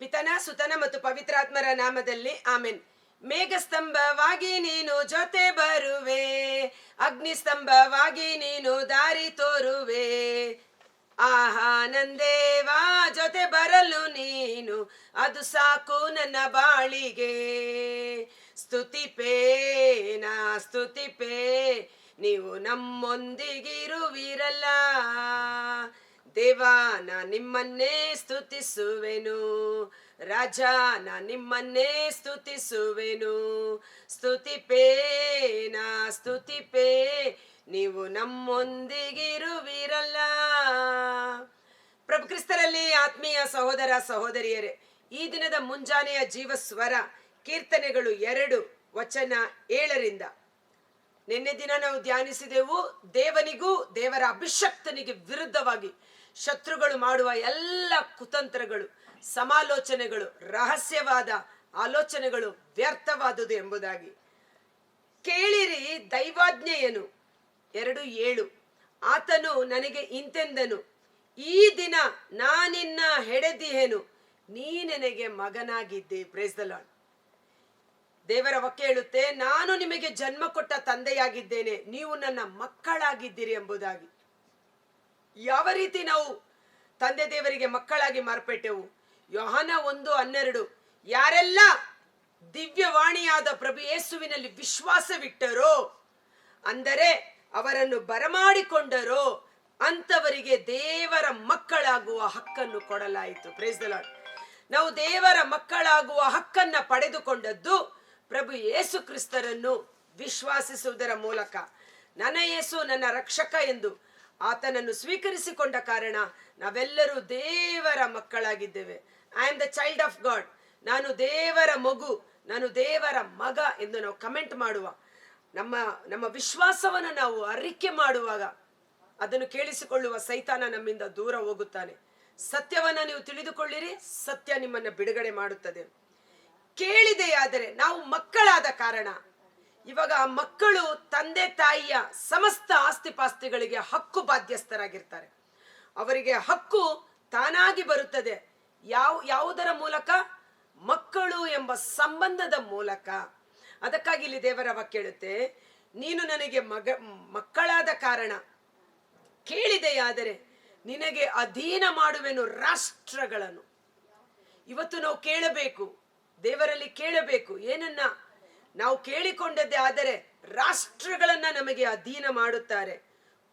ಪಿತನ ಸುತನ ಮತ್ತು ಪವಿತ್ರಾತ್ಮರ ನಾಮದಲ್ಲಿ ಆಮೆನ್. ಮೇಘಸ್ತಂಭವಾಗಿ ನೀನು ಜೊತೆ ಬರುವೆ, ಅಗ್ನಿಸ್ತಂಭವಾಗಿ ನೀನು ದಾರಿ ತೋರುವೆ. ಆಹಾ ನಂದೇವಾ ಜೊತೆ ಬರಲು ನೀನು, ಅದು ಸಾಕು ನನ್ನ ಬಾಳಿಗೆ. ಸ್ತುತಿಪೇ ನಾ ಸ್ತುತಿಪೇ, ನೀವು ನಮ್ಮೊಂದಿಗಿರುವಿರಲ್ಲ. ದೇವಾ ನಾ ನಿಮ್ಮನ್ನೇ ಸ್ತುತಿಸುವೆನು, ರಾಜ ನಾ ನಿಮ್ಮನ್ನೇ ಸ್ತುತಿಸುವೆನು. ಸ್ತುತಿಪೇ ನಾ ಸ್ತುತಿಪೇ, ನೀವು ನಮ್ಮೊಂದಿಗಿರುವಿರಲ್ಲ. ಪ್ರಭು ಕ್ರಿಸ್ತರಲ್ಲಿ ಆತ್ಮೀಯ ಸಹೋದರ ಸಹೋದರಿಯರೇ, ಈ ದಿನದ ಮುಂಜಾನೆಯ ಜೀವಸ್ವರ ಕೀರ್ತನೆಗಳು 2:7. ನಿನ್ನೆ ದಿನ ನಾವು ಧ್ಯಾನಿಸಿದೆವು, ದೇವನಿಗೂ ದೇವರ ಅಭಿಷಕ್ತನಿಗೆ ವಿರುದ್ಧವಾಗಿ ಶತ್ರುಗಳು ಮಾಡುವ ಎಲ್ಲ ಕುತಂತ್ರಗಳು, ಸಮಾಲೋಚನೆಗಳು, ರಹಸ್ಯವಾದ ಆಲೋಚನೆಗಳು ವ್ಯರ್ಥವಾದುದು ಎಂಬುದಾಗಿ. ಕೇಳಿರಿ ದೈವಾಜ್ಞೆಯನು 2:7. ಆತನು ನನಗೆ ಇಂತೆಂದನು, ಈ ದಿನ ನಾನಿನ್ನ ಹೆಡೆದಿಹೆನು, ನೀ ನನಗೆ ಮಗನಾಗಿದ್ದೆ. Praise the lord. ದೇವರ ವಾಕ್ಯ ಹೇಳುತ್ತೆ, ನಾನು ನಿಮಗೆ ಜನ್ಮ ಕೊಟ್ಟ ತಂದೆಯಾಗಿದ್ದೇನೆ, ನೀವು ನನ್ನ ಮಕ್ಕಳಾಗಿದ್ದೀರಿ ಎಂಬುದಾಗಿ. ಯಾವ ರೀತಿ ನಾವು ತಂದೆ ದೇವರಿಗೆ ಮಕ್ಕಳಾಗಿ ಮಾರ್ಪಟ್ಟೆವು? ಯೋಹಾನ 1:12. ಯಾರೆಲ್ಲ ದಿವ್ಯವಾಣಿಯಾದ ಪ್ರಭು ಯೇಸುವಿನಲ್ಲಿ ವಿಶ್ವಾಸವಿಟ್ಟರೋ, ಅಂದರೆ ಅವರನ್ನು ಬರಮಾಡಿಕೊಂಡರೋ, ಅಂತವರಿಗೆ ದೇವರ ಮಕ್ಕಳಾಗುವ ಹಕ್ಕನ್ನು ಕೊಡಲಾಯಿತು. Praise the lord. ನಾವು ದೇವರ ಮಕ್ಕಳಾಗುವ ಹಕ್ಕನ್ನ ಪಡೆದುಕೊಂಡದ್ದು ಪ್ರಭು ಯೇಸು ಕ್ರಿಸ್ತರನ್ನು ವಿಶ್ವಾಸಿಸುವುದರ ಮೂಲಕ. ನನ್ನ ಯೇಸು ನನ್ನ ರಕ್ಷಕ ಎಂದು ಆತನನ್ನು ಸ್ವೀಕರಿಸಿಕೊಂಡ ಕಾರಣ ನಾವೆಲ್ಲರೂ ದೇವರ ಮಕ್ಕಳಾಗಿದ್ದೇವೆ. I am the child of God. ನಾನು ದೇವರ ಮಗು, ನಾನು ದೇವರ ಮಗ ಎಂದು ನಾವು ಕಮೆಂಟ್ ಮಾಡುವ, ನಮ್ಮ ವಿಶ್ವಾಸವನ್ನು ನಾವು ಅರಿಕೆ ಮಾಡುವಾಗ ಅದನ್ನು ಕೇಳಿಸಿಕೊಳ್ಳುವ ಸೈತಾನ ನಮ್ಮಿಂದ ದೂರ ಹೋಗುತ್ತಾನೆ. ಸತ್ಯವನ್ನ ನೀವು ತಿಳಿದುಕೊಳ್ಳಿರಿ, ಸತ್ಯ ನಿಮ್ಮನ್ನ ಬಿಡುಗಡೆ ಮಾಡುತ್ತದೆ. ಕೇಳಿದೆಯಾದರೆ ನಾವು ಮಕ್ಕಳಾದ ಕಾರಣ ಇವಾಗ ಆ ಮಕ್ಕಳು ತಂದೆ ತಾಯಿಯ ಸಮಸ್ತ ಆಸ್ತಿಪಾಸ್ತಿಗಳಿಗೆ ಹಕ್ಕು ಬಾಧ್ಯಸ್ಥರಾಗಿರ್ತಾರೆ. ಅವರಿಗೆ ಹಕ್ಕು ತಾನಾಗಿ ಬರುತ್ತದೆ. ಯಾವುದರ ಮೂಲಕ? ಮಕ್ಕಳು ಎಂಬ ಸಂಬಂಧದ ಮೂಲಕ. ಅದಕ್ಕಾಗಿ ಇಲ್ಲಿ ದೇವರ ವಾಕ್ಯ ಹೇಳುತ್ತೆ, ನೀನು ನನಗೆ ಮಕ್ಕಳಾದ ಕಾರಣ ಕೇಳಿದೆಯಾದರೆ ನಿನಗೆ ಅಧೀನ ಮಾಡುವೆನು ರಾಷ್ಟ್ರಗಳನ್ನು. ಇವತ್ತು ನಾವು ಕೇಳಬೇಕು, ದೇವರಲ್ಲಿ ಕೇಳಬೇಕು. ಏನನ್ನ? ನಾವು ಕೇಳಿಕೊಂಡದ್ದೇ ಆದರೆ ರಾಷ್ಟ್ರಗಳನ್ನ ನಮಗೆ ಅಧೀನ ಮಾಡುತ್ತಾರೆ.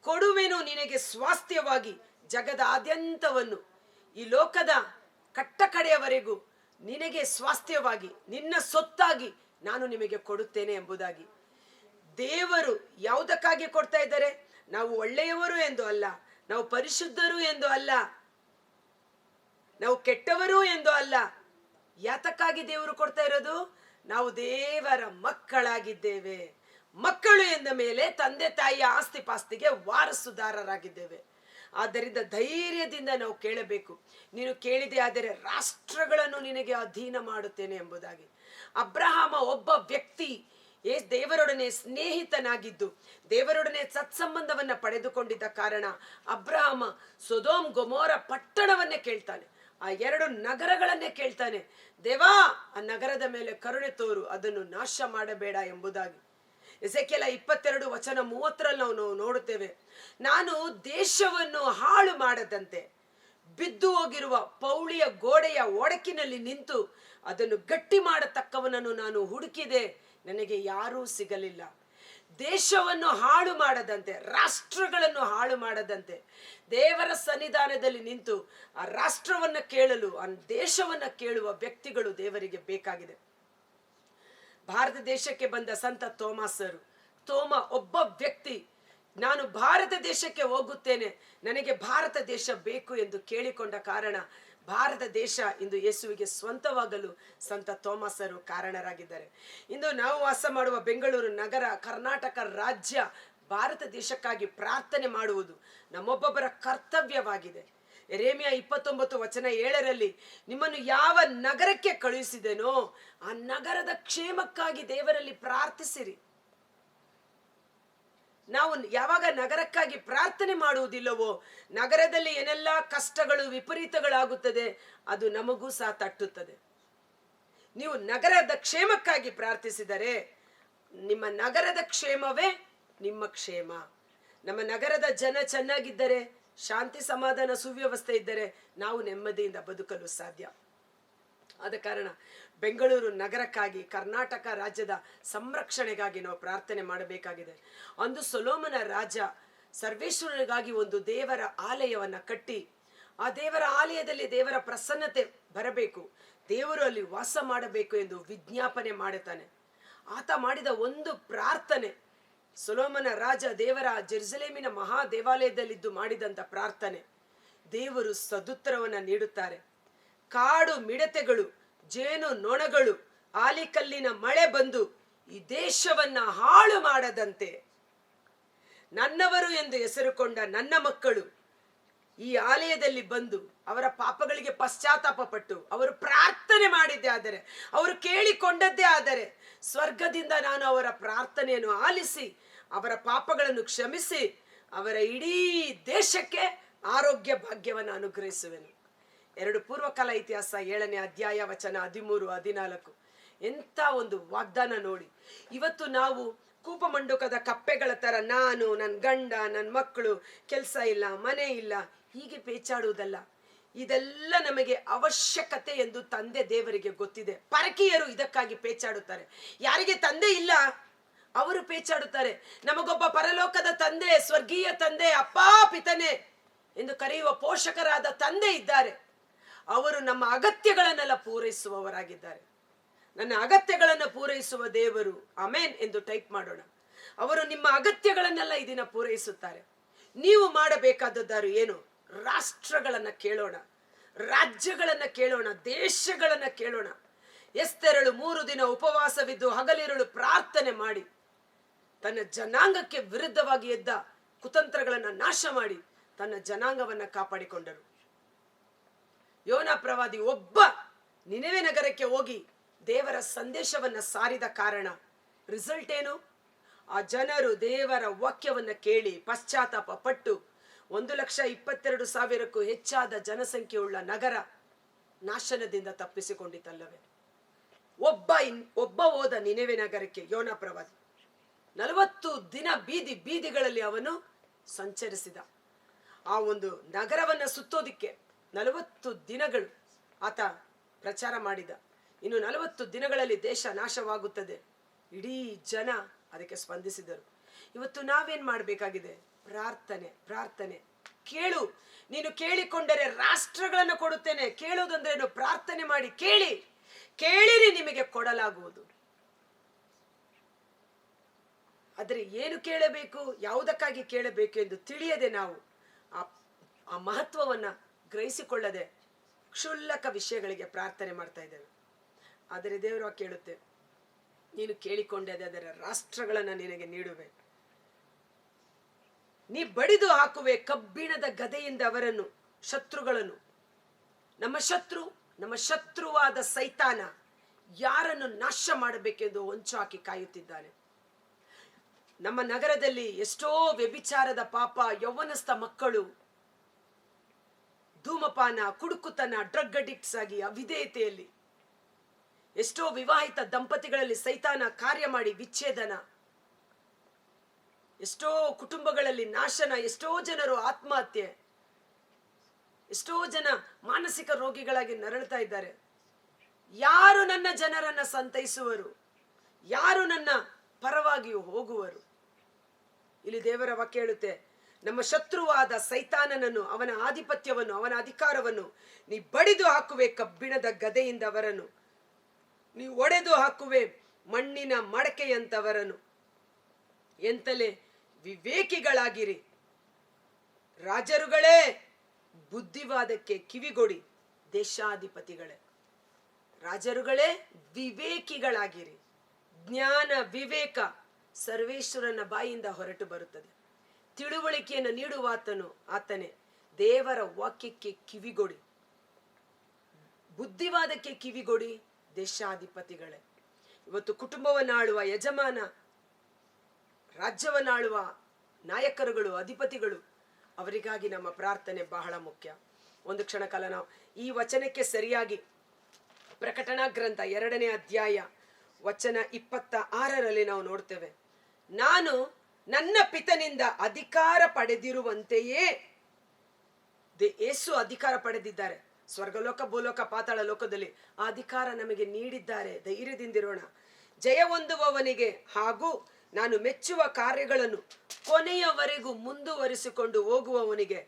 ಕೊಡುವೆನು ನಿನಗೆ ಸ್ವಾಸ್ಥ್ಯವಾಗಿ ಜಗದಾದ್ಯಂತವನ್ನು, ಈ ಲೋಕದ ಕಟ್ಟ ಕಡೆಯವರೆಗೂ ನಿನಗೆ ಸ್ವಾಸ್ಥ್ಯವಾಗಿ, ನಿನ್ನ ಸೊತ್ತಾಗಿ ನಾನು ನಿಮಗೆ ಕೊಡುತ್ತೇನೆ ಎಂಬುದಾಗಿ. ದೇವರು ಯಾವುದಕ್ಕಾಗಿ ಕೊಡ್ತಾ ಇದ್ದಾರೆ? ನಾವು ಒಳ್ಳೆಯವರು ಎಂದು ಅಲ್ಲ, ನಾವು ಪರಿಶುದ್ಧರು ಎಂದು ಅಲ್ಲ, ನಾವು ಕೆಟ್ಟವರು ಎಂದು ಅಲ್ಲ. ಯಾತಕ್ಕಾಗಿ ದೇವರು ಕೊಡ್ತಾ ಇರೋದು? ನಾವು ದೇವರ ಮಕ್ಕಳಾಗಿದ್ದೇವೆ. ಮಕ್ಕಳು ಎಂದ ಮೇಲೆ ತಂದೆ ತಾಯಿಯ ಆಸ್ತಿ ಪಾಸ್ತಿಗೆ ವಾರಸುದಾರರಾಗಿದ್ದೇವೆ. ಆದ್ದರಿಂದ ಧೈರ್ಯದಿಂದ ನಾವು ಕೇಳಬೇಕು. ನೀನು ಕೇಳಿದೆ ಆದರೆ ರಾಷ್ಟ್ರಗಳನ್ನು ನಿನಗೆ ಅಧೀನ ಮಾಡುತ್ತೇನೆ ಎಂಬುದಾಗಿ. ಅಬ್ರಹಾಮ ಒಬ್ಬ ವ್ಯಕ್ತಿ ದೇವರೊಡನೆ ಸ್ನೇಹಿತನಾಗಿದ್ದು ದೇವರೊಡನೆ ಸತ್ಸಂಬಂಧವನ್ನ ಪಡೆದುಕೊಂಡಿದ್ದ ಕಾರಣ ಅಬ್ರಹಾಮ ಸೊದೋಮ್ ಗೊಮೋರ ಪಟ್ಟಣವನ್ನೇ ಕೇಳ್ತಾನೆ, ಆ 2 ನಗರಗಳನ್ನೇ ಕೇಳ್ತಾನೆ. ದೇವಾ, ಆ ನಗರದ ಮೇಲೆ ಕರುಣೆ ತೋರು, ಅದನ್ನು ನಾಶ ಮಾಡಬೇಡ ಎಂಬುದಾಗಿ. ಎಸೆಕಿಯೇಲ 22:30 ನಾವು ನೋಡುತ್ತೇವೆ, ನಾನು ದೇಶವನ್ನು ಹಾಳು ಮಾಡದಂತೆ ಬಿದ್ದು ಹೋಗಿರುವ ಪೌಳಿಯ ಗೋಡೆಯ ಒಡಕಿನಲ್ಲಿ ನಿಂತು ಅದನ್ನು ಗಟ್ಟಿ ಮಾಡತಕ್ಕವನನ್ನು ನಾನು ಹುಡುಕಿದೆ, ನನಗೆ ಯಾರೂ ಸಿಗಲಿಲ್ಲ. ದೇಶವನ್ನು ಹಾಳು ಮಾಡದಂತೆ, ರಾಷ್ಟ್ರಗಳನ್ನು ಹಾಳು ಮಾಡದಂತೆ ದೇವರ ಸನ್ನಿಧಾನದಲ್ಲಿ ನಿಂತು ಆ ರಾಷ್ಟ್ರವನ್ನ ಕೇಳಲು, ಆ ದೇಶವನ್ನ ಕೇಳುವ ವ್ಯಕ್ತಿಗಳು ದೇವರಿಗೆ ಬೇಕಾಗಿದೆ. ಭಾರತ ದೇಶಕ್ಕೆ ಬಂದ ಸಂತ ತೋಮಾಸರು, ಒಬ್ಬ ವ್ಯಕ್ತಿ, ನಾನು ಭಾರತ ದೇಶಕ್ಕೆ ಹೋಗುತ್ತೇನೆ, ನನಗೆ ಭಾರತ ದೇಶ ಬೇಕು ಎಂದು ಕೇಳಿಕೊಂಡ ಕಾರಣ ಭಾರತ ದೇಶ ಇಂದು ಯೇಸುವಿಗೆ ಸ್ವಂತವಾಗಲು ಸಂತ ತೋಮಾಸರು ಕಾರಣರಾಗಿದ್ದಾರೆ. ಇಂದು ನಾವು ವಾಸ ಮಾಡುವ ಬೆಂಗಳೂರು ನಗರ, ಕರ್ನಾಟಕ ರಾಜ್ಯ, ಭಾರತ ದೇಶಕ್ಕಾಗಿ ಪ್ರಾರ್ಥನೆ ಮಾಡುವುದು ನಮ್ಮೊಬ್ಬೊಬ್ಬರ ಕರ್ತವ್ಯವಾಗಿದೆ. ಯೆರೆಮೀಯ 29:7 ನಿಮ್ಮನ್ನು ಯಾವ ನಗರಕ್ಕೆ ಕಳುಹಿಸಿದೆನೋ ಆ ನಗರದ ಕ್ಷೇಮಕ್ಕಾಗಿ ದೇವರಲ್ಲಿ ಪ್ರಾರ್ಥಿಸಿರಿ. ನಾವು ಯಾವಾಗ ನಗರಕ್ಕಾಗಿ ಪ್ರಾರ್ಥನೆ ಮಾಡುವುದಿಲ್ಲವೋ, ನಗರದಲ್ಲಿ ಏನೆಲ್ಲ ಕಷ್ಟಗಳು ವಿಪರೀತಗಳಾಗುತ್ತದೆ, ಅದು ನಮಗೂ ಸಹ ತಟ್ಟುತ್ತದೆ. ನೀವು ನಗರದ ಕ್ಷೇಮಕ್ಕಾಗಿ ಪ್ರಾರ್ಥಿಸಿದರೆ ನಿಮ್ಮ ನಗರದ ಕ್ಷೇಮವೇ ನಿಮ್ಮ ಕ್ಷೇಮ. ನಮ್ಮ ನಗರದ ಜನ ಚೆನ್ನಾಗಿದ್ದರೆ, ಶಾಂತಿ ಸಮಾಧಾನ ಸುವ್ಯವಸ್ಥೆ ಇದ್ದರೆ ನಾವು ನೆಮ್ಮದಿಯಿಂದ ಬದುಕಲು ಸಾಧ್ಯ. ಆದ ಕಾರಣ ಬೆಂಗಳೂರು ನಗರಕ್ಕಾಗಿ, ಕರ್ನಾಟಕ ರಾಜ್ಯದ ಸಂರಕ್ಷಣೆಗಾಗಿ ನಾವು ಪ್ರಾರ್ಥನೆ ಮಾಡಬೇಕಾಗಿದೆ. ಅಂದು ಸೊಲೊಮನ ರಾಜ ಸರ್ವೇಶ್ವರನಿಗಾಗಿ ಒಂದು ದೇವರ ಆಲಯವನ್ನ ಕಟ್ಟಿ, ಆ ದೇವರ ಆಲಯದಲ್ಲಿ ದೇವರ ಪ್ರಸನ್ನತೆ ಬರಬೇಕು, ದೇವರು ಅಲ್ಲಿ ವಾಸ ಮಾಡಬೇಕು ಎಂದು ವಿಜ್ಞಾಪನೆ ಮಾಡುತ್ತಾನೆ. ಆತ ಮಾಡಿದ ಒಂದು ಪ್ರಾರ್ಥನೆ, ಸೊಲೊಮನ ರಾಜ ದೇವರ ಜೆರುಸಲೇಮಿನ ಮಹಾ ದೇವಾಲಯದಲ್ಲಿದ್ದು ಮಾಡಿದಂತ ಪ್ರಾರ್ಥನೆ, ದೇವರು ಸದುತ್ತರವನ್ನ ನೀಡುತ್ತಾರೆ. ಕಾಡು ಮಿಡತೆಗಳು, ಜೇನು ನೊಣಗಳು, ಆಲಿಕಲ್ಲಿನ ಮಳೆ ಬಂದು ಈ ದೇಶವನ್ನ ಹಾಳು ಮಾಡದಂತೆ, ನನ್ನವರು ಎಂದು ಹೆಸರುಕೊಂಡ ನನ್ನ ಮಕ್ಕಳು ಈ ಆಲಯದಲ್ಲಿ ಬಂದು ಅವರ ಪಾಪಗಳಿಗೆ ಪಶ್ಚಾತ್ತಾಪ ಪಟ್ಟು ಅವರು ಪ್ರಾರ್ಥನೆ ಮಾಡಿದ್ದೇ ಆದರೆ, ಅವರು ಕೇಳಿಕೊಂಡದ್ದೇ ಆದರೆ, ಸ್ವರ್ಗದಿಂದ ನಾನು ಅವರ ಪ್ರಾರ್ಥನೆಯನ್ನು ಆಲಿಸಿ ಅವರ ಪಾಪಗಳನ್ನು ಕ್ಷಮಿಸಿ ಅವರ ಇಡೀ ದೇಶಕ್ಕೆ ಆರೋಗ್ಯ ಭಾಗ್ಯವನ್ನು ಅನುಗ್ರಹಿಸುವೆನು. 2 ಪೂರ್ವಕಾಲ ಇತಿಹಾಸ 7ನೇ ಅಧ್ಯಾಯ ವಚನ 13, 14. ಎಂಥ ಒಂದು ವಾಗ್ದಾನ ನೋಡಿ. ಇವತ್ತು ನಾವು ಕೂಪಮಂಡುಕದ ಕಪ್ಪೆಗಳ ತರ ನಾನು, ನನ್ನ ಗಂಡ, ನನ್ನ ಮಕ್ಕಳು, ಕೆಲಸ ಇಲ್ಲ, ಮನೆ ಇಲ್ಲ, ಹೀಗೆ ಪೇಚಾಡುವುದಲ್ಲ. ಇದೆಲ್ಲ ನಮಗೆ ಅವಶ್ಯಕತೆ ಎಂದು ತಂದೆ ದೇವರಿಗೆ ಗೊತ್ತಿದೆ. ಪರಕೀಯರು ಇದಕ್ಕಾಗಿ ಪೇಚಾಡುತ್ತಾರೆ. ಯಾರಿಗೆ ತಂದೆ ಇಲ್ಲ ಅವರು ಪೇಚಾಡುತ್ತಾರೆ. ನಮಗೊಬ್ಬ ಪರಲೋಕದ ತಂದೆ, ಸ್ವರ್ಗೀಯ ತಂದೆ, ಅಪ್ಪಾ ಪಿತನೆ ಎಂದು ಕರೆಯುವ ಪೋಷಕರಾದ ತಂದೆ ಇದ್ದಾರೆ. ಅವರು ನಮ್ಮ ಅಗತ್ಯಗಳನ್ನೆಲ್ಲ ಪೂರೈಸುವವರಾಗಿದ್ದಾರೆ. ನನ್ನ ಅಗತ್ಯಗಳನ್ನು ಪೂರೈಸುವ ದೇವರು, ಆಮೇನ್ ಎಂದು ಟೈಪ್ ಮಾಡೋಣ. ಅವರು ನಿಮ್ಮ ಅಗತ್ಯಗಳನ್ನೆಲ್ಲ ಈ ದಿನ ಪೂರೈಸುತ್ತಾರೆ. ನೀವು ಮಾಡಬೇಕಾದದ್ದಾರು ಏನು? ರಾಷ್ಟ್ರಗಳನ್ನ ಕೇಳೋಣ, ರಾಜ್ಯಗಳನ್ನ ಕೇಳೋಣ, ದೇಶಗಳನ್ನ ಕೇಳೋಣ. ಎಸ್ತೇರಳು 3 ದಿನ ಉಪವಾಸವಿದ್ದು ಹಗಲಿರುಳು ಪ್ರಾರ್ಥನೆ ಮಾಡಿ ತನ್ನ ಜನಾಂಗಕ್ಕೆ ವಿರುದ್ಧವಾಗಿ ಎದ್ದ ಕುತಂತ್ರಗಳನ್ನ ನಾಶ ಮಾಡಿ ತನ್ನ ಜನಾಂಗವನ್ನ ಕಾಪಾಡಿಕೊಂಡರು. ಯೋನಾ ಪ್ರವಾದಿ ಒಬ್ಬ ನಿನೆವೆ ನಗರಕ್ಕೆ ಹೋಗಿ ದೇವರ ಸಂದೇಶವನ್ನ ಸಾರಿದ ಕಾರಣ ರಿಸಲ್ಟ್ ಏನು? ಆ ಜನರು ದೇವರ ವಾಕ್ಯವನ್ನ ಕೇಳಿ ಪಶ್ಚಾತ್ತಾಪ ಪಟ್ಟು 1,22,000ಕ್ಕೂ ಹೆಚ್ಚಾದ ಜನಸಂಖ್ಯೆಯುಳ್ಳ ನಗರ ನಾಶನದಿಂದ ತಪ್ಪಿಸಿಕೊಂಡಿತಲ್ಲವೇ? ಒಬ್ಬ ಹೋದ ನಿನೆವೆ ನಗರಕ್ಕೆ ಯೋನಾ ಪ್ರವಾದಿ. 40 ದಿನ ಬೀದಿಗಳಲ್ಲಿ ಅವನು ಸಂಚರಿಸಿದ. ಆ ಒಂದು ನಗರವನ್ನ ಸುತ್ತೋದಿಕ್ಕೆ 40 ದಿನಗಳು ಆತ ಪ್ರಚಾರ ಮಾಡಿದ. ಇನ್ನು 40 ದಿನಗಳಲ್ಲಿ ದೇಶ ನಾಶವಾಗುತ್ತದೆ. ಇಡೀ ಜನ ಅದಕ್ಕೆ ಸ್ಪಂದಿಸಿದರು. ಇವತ್ತು ನಾವೇನ್ ಮಾಡಬೇಕಾಗಿದೆ? ಪ್ರಾರ್ಥನೆ, ಪ್ರಾರ್ಥನೆ. ಕೇಳು, ನೀನು ಕೇಳಿಕೊಂಡರೆ ರಾಷ್ಟ್ರಗಳನ್ನು ಕೊಡುತ್ತೇನೆ. ಕೇಳುವುದಂದ್ರೇನು? ಪ್ರಾರ್ಥನೆ ಮಾಡಿ ಕೇಳಿ, ಕೇಳಿರಿ ನಿಮಗೆ ಕೊಡಲಾಗುವುದು. ಆದರೆ ಏನು ಕೇಳಬೇಕು, ಯಾವುದಕ್ಕಾಗಿ ಕೇಳಬೇಕು ಎಂದು ತಿಳಿಯದೆ ನಾವು ಆ ಮಹತ್ವವನ್ನ ಗ್ರಹಿಸಿಕೊಳ್ಳದೆ ಕ್ಷುಲ್ಲಕ ವಿಷಯಗಳಿಗೆ ಪ್ರಾರ್ಥನೆ ಮಾಡ್ತಾ ಇದ್ದೇವೆ. ಆದರೆ ದೇವರು ಕೇಳುತ್ತೆ, ನೀನು ಕೇಳಿಕೊಂಡೆ ಅದರ ರಾಷ್ಟ್ರಗಳನ್ನ ನಿನಗೆ ನೀಡುವೆ. ನೀ ಬಡಿದು ಹಾಕುವೆ ಕಬ್ಬಿಣದ ಗದೆಯಿಂದ ಅವರನ್ನು, ಶತ್ರುಗಳನ್ನು. ನಮ್ಮ ಶತ್ರುವಾದ ಸೈತಾನ ಯಾರನ್ನು ನಾಶ ಮಾಡಬೇಕೆಂದು ಹೊಂಚು ಹಾಕಿ ಕಾಯುತ್ತಿದ್ದಾನೆ. ನಮ್ಮ ನಗರದಲ್ಲಿ ಎಷ್ಟೋ ವ್ಯಭಿಚಾರದ ಪಾಪ, ಯೌವನಸ್ಥ ಮಕ್ಕಳು ಧೂಮಪಾನ, ಕುಡುಕುತನ, ಡ್ರಗ್ ಅಡಿಕ್ಟ್ಸ್ ಆಗಿ ಅವಿಧೇಯತೆಯಲ್ಲಿ ಎಷ್ಟೋ ವಿವಾಹಿತ ದಂಪತಿಗಳಲ್ಲಿ ಸೈತಾನ ಕಾರ್ಯ ಮಾಡಿ ವಿಚ್ಛೇದನ, ಎಷ್ಟೋ ಕುಟುಂಬಗಳಲ್ಲಿ ನಾಶನ, ಎಷ್ಟೋ ಜನರು ಆತ್ಮಹತ್ಯೆ, ಎಷ್ಟೋ ಜನ ಮಾನಸಿಕ ರೋಗಿಗಳಾಗಿ ನರಳ್ತಾ ಇದ್ದಾರೆ. ಯಾರು ನನ್ನ ಜನರನ್ನ ಸಂತೈಸುವರು? ಯಾರು ನನ್ನ ಪರವಾಗಿಯೂ ಹೋಗುವರು? ಇಲ್ಲಿ ದೇವರ ವಾಕ್ಯ ಹೇಳುತ್ತೆ, ನಮ್ಮ ಶತ್ರುವಾದ ಸೈತಾನನನ್ನು, ಅವನ ಆಧಿಪತ್ಯವನ್ನು, ಅವನ ಅಧಿಕಾರವನ್ನು ನೀ ಬಡಿದು ಹಾಕುವೆ ಕಬ್ಬಿಣದ ಗದೆಯಿಂದ ಅವರನ್ನು, ನೀ ಒಡೆದು ಹಾಕುವೆ ಮಣ್ಣಿನ ಮಡಕೆಯಂತವರನ್ನು. ಎಂತಲೇ ವಿವೇಕಿಗಳಾಗಿರಿ, ರಾಜರುಗಳೇ ಬುದ್ಧಿವಾದಕ್ಕೆ ಕಿವಿಗೊಡಿ, ದೇಶಾಧಿಪತಿಗಳೇ. ರಾಜರುಗಳೇ ವಿವೇಕಿಗಳಾಗಿರಿ. ಜ್ಞಾನ ವಿವೇಕ ಸರ್ವೇಶ್ವರನ ಬಾಯಿಂದ ಹೊರಟು ಬರುತ್ತದೆ. ತಿಳುವಳಿಕೆಯನ್ನು ನೀಡುವಾತನು ಆತನೇ. ದೇವರ ವಾಕ್ಯಕ್ಕೆ ಕಿವಿಗೊಡಿ, ಬುದ್ಧಿವಾದಕ್ಕೆ ಕಿವಿಗೊಡಿ, ದೇಶಾಧಿಪತಿಗಳೇ. ಇವತ್ತು ಕುಟುಂಬವನ್ನಾಳುವ ಯಜಮಾನ, ರಾಜ್ಯವನ್ನಾಳುವ ನಾಯಕರುಗಳು, ಅಧಿಪತಿಗಳು, ಅವರಿಗಾಗಿ ನಮ್ಮ ಪ್ರಾರ್ಥನೆ ಬಹಳ ಮುಖ್ಯ. ಒಂದು ಕ್ಷಣ ಕಾಲ ನಾವು ಈ ವಚನಕ್ಕೆ ಸರಿಯಾಗಿ ಪ್ರಕಟಣಾ ಗ್ರಂಥ 2ನೇ ಅಧ್ಯಾಯ ವಚನ 26ರಲ್ಲಿ ನಾವು ನೋಡ್ತೇವೆ, ನಾನು ನನ್ನ ಪಿತನಿಂದ ಅಧಿಕಾರ ಪಡೆದಿರುವಂತೆಯೇ ಯೇಸು ಅಧಿಕಾರ ಪಡೆದಿದ್ದಾರೆ. ಸ್ವರ್ಗಲೋಕ, ಭೂಲೋಕ, ಪಾತಾಳ ಲೋಕದಲ್ಲಿ ಆ ಅಧಿಕಾರ ನಮಗೆ ನೀಡಿದ್ದಾರೆ. ಧೈರ್ಯದಿಂದಿರೋಣ. ಜಯ ಹೊಂದುವವನಿಗೆ ಹಾಗೂ ನಾನು ಮೆಚ್ಚುವ ಕಾರ್ಯಗಳನ್ನು ಕೊನೆಯವರೆಗೂ ಮುಂದುವರಿಸಿಕೊಂಡು ಹೋಗುವವನಿಗೆ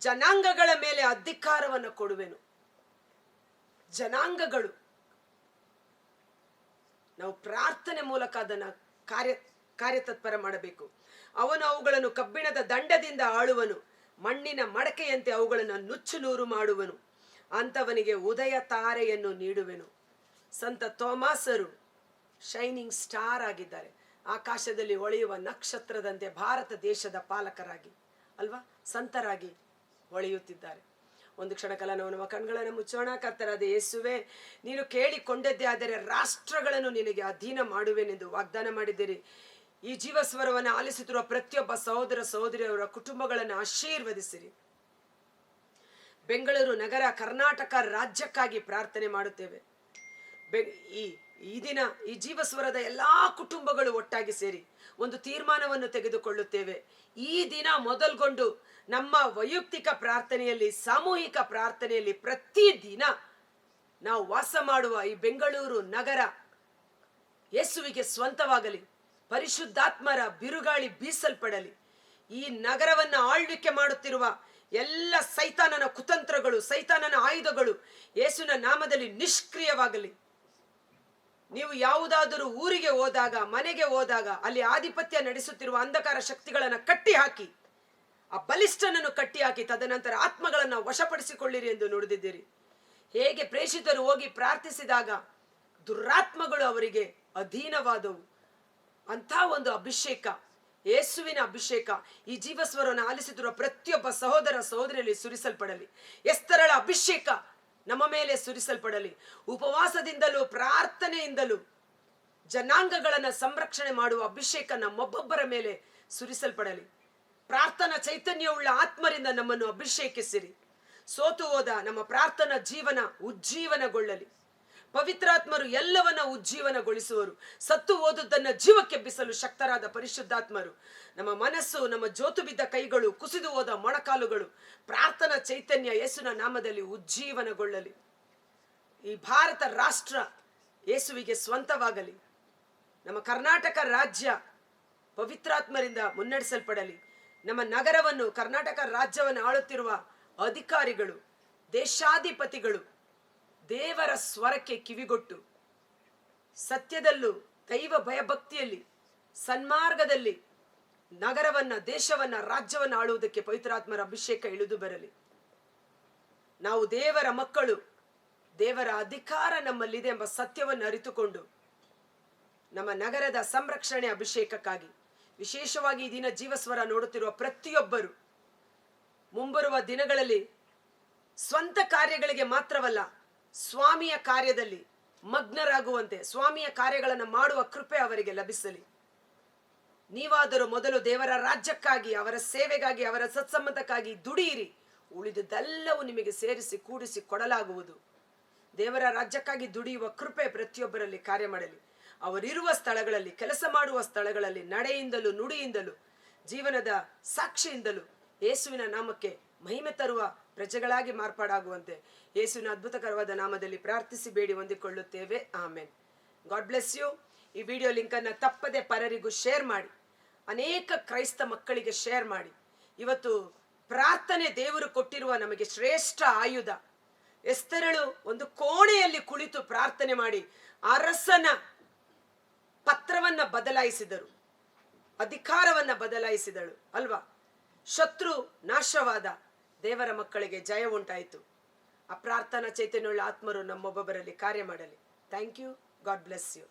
ಜನಾಂಗಗಳ ಮೇಲೆ ಅಧಿಕಾರವನ್ನು ಕೊಡುವೆನು. ಜನಾಂಗಗಳು, ನಾವು ಪ್ರಾರ್ಥನೆ ಮೂಲಕ ಅದನ್ನು ಕಾರ್ಯತತ್ಪರ ಮಾಡಬೇಕು. ಅವನು ಅವುಗಳನ್ನು ಕಬ್ಬಿಣದ ದಂಡದಿಂದ ಆಳುವನು, ಮಣ್ಣಿನ ಮಡಕೆಯಂತೆ ಅವುಗಳನ್ನು ನುಚ್ಚು ನೂರು ಮಾಡುವನು. ಅಂಥವನಿಗೆ ಉದಯ ತಾರೆಯನ್ನು ನೀಡುವೆನು. ಸಂತ ಥೋಮಾಸರು ಶೈನಿಂಗ್ ಸ್ಟಾರ್ ಆಗಿದ್ದಾರೆ. ಆಕಾಶದಲ್ಲಿ ಹೊಳೆಯುವ ನಕ್ಷತ್ರದಂತೆ ಭಾರತ ದೇಶದ ಪಾಲಕರಾಗಿ ಅಲ್ವಾ, ಸಂತರಾಗಿ ಹೊಳೆಯುತ್ತಿದ್ದಾರೆ. ಒಂದು ಕ್ಷಣಕಾಲ ನಾವು ನಮ್ಮ ಕಣ್ಗಳನ್ನು ಮುಚ್ಚೋಣ. ಕರ್ತರಾದ ಯೇಸುವೆ, ನೀನು ಕೇಳಿಕೊಂಡದ್ದೇ ಆದರೆ ರಾಷ್ಟ್ರಗಳನ್ನು ನಿನಗೆ ಅಧೀನ ಮಾಡುವೆನೆಂದು ವಾಗ್ದಾನ ಮಾಡಿದ್ದೀರಿ. ಈ ಜೀವಸ್ವರವನ್ನು ಆಲಿಸುತ್ತಿರುವ ಪ್ರತಿಯೊಬ್ಬ ಸಹೋದರ ಸಹೋದರಿಯವರ ಕುಟುಂಬಗಳನ್ನು ಆಶೀರ್ವದಿಸಿರಿ. ಬೆಂಗಳೂರು ನಗರ, ಕರ್ನಾಟಕ ರಾಜ್ಯಕ್ಕಾಗಿ ಪ್ರಾರ್ಥನೆ ಮಾಡುತ್ತೇವೆ. ಈ ದಿನ ಈ ಜೀವಸ್ವರದ ಎಲ್ಲಾ ಕುಟುಂಬಗಳು ಒಟ್ಟಾಗಿ ಸೇರಿ ಒಂದು ತೀರ್ಮಾನವನ್ನು ತೆಗೆದುಕೊಳ್ಳುತ್ತೇವೆ. ಈ ದಿನ ಮೊದಲ್ಗೊಂಡು ನಮ್ಮ ವೈಯಕ್ತಿಕ ಪ್ರಾರ್ಥನೆಯಲ್ಲಿ, ಸಾಮೂಹಿಕ ಪ್ರಾರ್ಥನೆಯಲ್ಲಿ ಪ್ರತಿದಿನ ನಾವು ವಾಸ ಮಾಡುವ ಈ ಬೆಂಗಳೂರು ನಗರ ಯೇಸುವಿಗೆ ಸ್ವಂತವಾಗಲಿ. ಪರಿಶುದ್ಧಾತ್ಮರ ಬಿರುಗಾಳಿ ಬೀಸಲ್ಪಡಲಿ. ಈ ನಗರವನ್ನು ಆಳ್ವಿಕೆ ಮಾಡುತ್ತಿರುವ ಎಲ್ಲ ಸೈತಾನನ ಕುತಂತ್ರಗಳು, ಸೈತಾನನ ಆಯುಧಗಳು ಯೇಸುವಿನ ನಾಮದಲ್ಲಿ ನಿಷ್ಕ್ರಿಯವಾಗಲಿ. ನೀವು ಯಾವುದಾದರೂ ಊರಿಗೆ ಹೋದಾಗ, ಮನೆಗೆ ಹೋದಾಗ ಅಲ್ಲಿ ಆಧಿಪತ್ಯ ನಡೆಸುತ್ತಿರುವ ಅಂಧಕಾರ ಶಕ್ತಿಗಳನ್ನು ಕಟ್ಟಿ ಹಾಕಿ, ಆ ಬಲಿಷ್ಠನನ್ನು ಕಟ್ಟಿ ಹಾಕಿ, ತದನಂತರ ಆತ್ಮಗಳನ್ನು ವಶಪಡಿಸಿಕೊಳ್ಳಿರಿ ಎಂದು ನುಡಿದಿದ್ದೀರಿ. ಹೇಗೆ ಪ್ರೇಷಿತರು ಹೋಗಿ ಪ್ರಾರ್ಥಿಸಿದಾಗ ದುರಾತ್ಮಗಳು ಅವರಿಗೆ ಅಧೀನವಾದವು, ಅಂಥ ಒಂದು ಅಭಿಷೇಕ, ಯೇಸುವಿನ ಅಭಿಷೇಕ ಈ ಜೀವಸ್ವರವನ್ನು ಆಲಿಸುತ್ತಿರುವ ಪ್ರತಿಯೊಬ್ಬ ಸಹೋದರ ಸಹೋದರಿಯಲ್ಲಿ ಸುರಿಸಲ್ಪಡಲಿ. ಎಸ್ತರಳ ಅಭಿಷೇಕ ನಮ್ಮ ಮೇಲೆ ಸುರಿಸಲ್ಪಡಲಿ. ಉಪವಾಸದಿಂದಲೂ ಪ್ರಾರ್ಥನೆಯಿಂದಲೂ ಜನಾಂಗಗಳನ್ನು ಸಂರಕ್ಷಣೆ ಮಾಡುವ ಅಭಿಷೇಕ ನಮ್ಮೊಬ್ಬೊಬ್ಬರ ಮೇಲೆ ಸುರಿಸಲ್ಪಡಲಿ. ಪ್ರಾರ್ಥನಾ ಚೈತನ್ಯವುಳ್ಳ ಆತ್ಮರಿಂದ ನಮ್ಮನ್ನು ಅಭಿಷೇಕಿಸಿರಿ. ಸೋತು ಹೋದ ನಮ್ಮ ಪ್ರಾರ್ಥನಾ ಜೀವನ ಉಜ್ಜೀವನಗೊಳ್ಳಲಿ. ಪವಿತ್ರಾತ್ಮರು ಎಲ್ಲವನ್ನ ಉಜ್ಜೀವನಗೊಳಿಸುವರು. ಸತ್ತು ಹೋದುದನ್ನು ಜೀವಕ್ಕೆಬ್ಬಿಸಲು ಶಕ್ತರಾದ ಪರಿಶುದ್ಧಾತ್ಮರು ನಮ್ಮ ಮನಸ್ಸು, ನಮ್ಮ ಜೋತು ಬಿದ್ದ ಕೈಗಳು, ಕುಸಿದು ಹೋದ ಮೊಣಕಾಲುಗಳು ಪ್ರಾರ್ಥನಾ ಚೈತನ್ಯ ಯೇಸುವಿನ ನಾಮದಲ್ಲಿ ಉಜ್ಜೀವನಗೊಳ್ಳಲಿ. ಈ ಭಾರತ ರಾಷ್ಟ್ರ ಯೇಸುವಿಗೆ ಸ್ವಂತವಾಗಲಿ. ನಮ್ಮ ಕರ್ನಾಟಕ ರಾಜ್ಯ ಪವಿತ್ರಾತ್ಮರಿಂದ ಮುನ್ನಡೆಸಲ್ಪಡಲಿ. ನಮ್ಮ ನಗರವನ್ನು, ಕರ್ನಾಟಕ ರಾಜ್ಯವನ್ನು ಆಳುತ್ತಿರುವ ಅಧಿಕಾರಿಗಳು, ದೇಶಾಧಿಪತಿಗಳು ದೇವರ ಸ್ವರಕ್ಕೆ ಕಿವಿಗೊಟ್ಟು ಸತ್ಯದಲ್ಲೂ ದೈವ ಭಯಭಕ್ತಿಯಲ್ಲಿ ಸನ್ಮಾರ್ಗದಲ್ಲಿ ನಗರವನ್ನ, ದೇಶವನ್ನ, ರಾಜ್ಯವನ್ನ ಆಳುವುದಕ್ಕೆ ಪವಿತ್ರಾತ್ಮರ ಅಭಿಷೇಕ ಇಳಿದು ಬರಲಿ. ನಾವು ದೇವರ ಮಕ್ಕಳು, ದೇವರ ಅಧಿಕಾರ ನಮ್ಮಲ್ಲಿದೆ ಎಂಬ ಸತ್ಯವನ್ನು ಅರಿತುಕೊಂಡು ನಮ್ಮ ನಗರದ ಸಂರಕ್ಷಣೆ ಅಭಿಷೇಕಕ್ಕಾಗಿ, ವಿಶೇಷವಾಗಿ ಈ ದಿನ ಜೀವಸ್ವರ ನೋಡುತ್ತಿರುವ ಪ್ರತಿಯೊಬ್ಬರು ಮುಂಬರುವ ದಿನಗಳಲ್ಲಿ ಸ್ವಂತ ಕಾರ್ಯಗಳಿಗೆ ಮಾತ್ರವಲ್ಲ, ಸ್ವಾಮಿಯ ಕಾರ್ಯದಲ್ಲಿ ಮಗ್ನರಾಗುವಂತೆ, ಸ್ವಾಮಿಯ ಕಾರ್ಯಗಳನ್ನು ಮಾಡುವ ಕೃಪೆ ಅವರಿಗೆ ಲಭಿಸಲಿ. ನೀವಾದರೂ ಮೊದಲು ದೇವರ ರಾಜ್ಯಕ್ಕಾಗಿ, ಅವರ ಸೇವೆಗಾಗಿ, ಅವರ ಸತ್ಸಂಬಂಧಕ್ಕಾಗಿ ದುಡಿಯಿರಿ. ಉಳಿದುದೆಲ್ಲವೂ ನಿಮಗೆ ಸೇರಿಸಿ ಕೂಡಿಸಿ ಕೊಡಲಾಗುವುದು. ದೇವರ ರಾಜ್ಯಕ್ಕಾಗಿ ದುಡಿಯುವ ಕೃಪೆ ಪ್ರತಿಯೊಬ್ಬರಲ್ಲಿ ಕಾರ್ಯ ಮಾಡಲಿ. ಅವರಿರುವ ಸ್ಥಳಗಳಲ್ಲಿ, ಕೆಲಸ ಮಾಡುವ ಸ್ಥಳಗಳಲ್ಲಿ ನಡೆಯಿಂದಲೂ, ನುಡಿಯಿಂದಲೂ, ಜೀವನದ ಸಾಕ್ಷಿಯಿಂದಲೂ ಯೇಸುವಿನ ನಾಮಕ್ಕೆ ಮಹಿಮೆ ತರುವ ಪ್ರಜೆಗಳಾಗಿ ಮಾರ್ಪಾಡಾಗುವಂತೆ ಯೇಸುವಿನ ಅದ್ಭುತಕರವಾದ ನಾಮದಲ್ಲಿ ಪ್ರಾರ್ಥಿಸಿ ಬೇಡಿ ಹೊಂದಿಕೊಳ್ಳುತ್ತೇವೆ. ಆಮೆನ್. God bless you. ಈ ವಿಡಿಯೋ ಲಿಂಕನ್ನು ತಪ್ಪದೆ ಪರರಿಗೂ ಶೇರ್ ಮಾಡಿ. ಅನೇಕ ಕ್ರೈಸ್ತ ಮಕ್ಕಳಿಗೆ ಶೇರ್ ಮಾಡಿ. ಇವತ್ತು ಪ್ರಾರ್ಥನೆ ದೇವರು ಕೊಟ್ಟಿರುವ ನಮಗೆ ಶ್ರೇಷ್ಠ ಆಯುಧ. ಎಸ್ತರಳು ಒಂದು ಕೋಣೆಯಲ್ಲಿ ಕುಳಿತು ಪ್ರಾರ್ಥನೆ ಮಾಡಿ ಅರಸನ ಪತ್ರವನ್ನ ಬದಲಾಯಿಸಿದರು, ಅಧಿಕಾರವನ್ನ ಬದಲಾಯಿಸಿದಳು ಅಲ್ವಾ. ಶತ್ರು ನಾಶವಾದ, ದೇವರ ಮಕ್ಕಳಿಗೆ ಜಯ ಉಂಟಾಯಿತು. ಆ ಪ್ರಾರ್ಥನಾ ಚೈತನ್ಯವುಳ್ಳ ಆತ್ಮರು ನಮ್ಮೊಬ್ಬೊಬ್ಬರಲ್ಲಿ ಕಾರ್ಯ ಮಾಡಲಿ. Thank you. God bless you.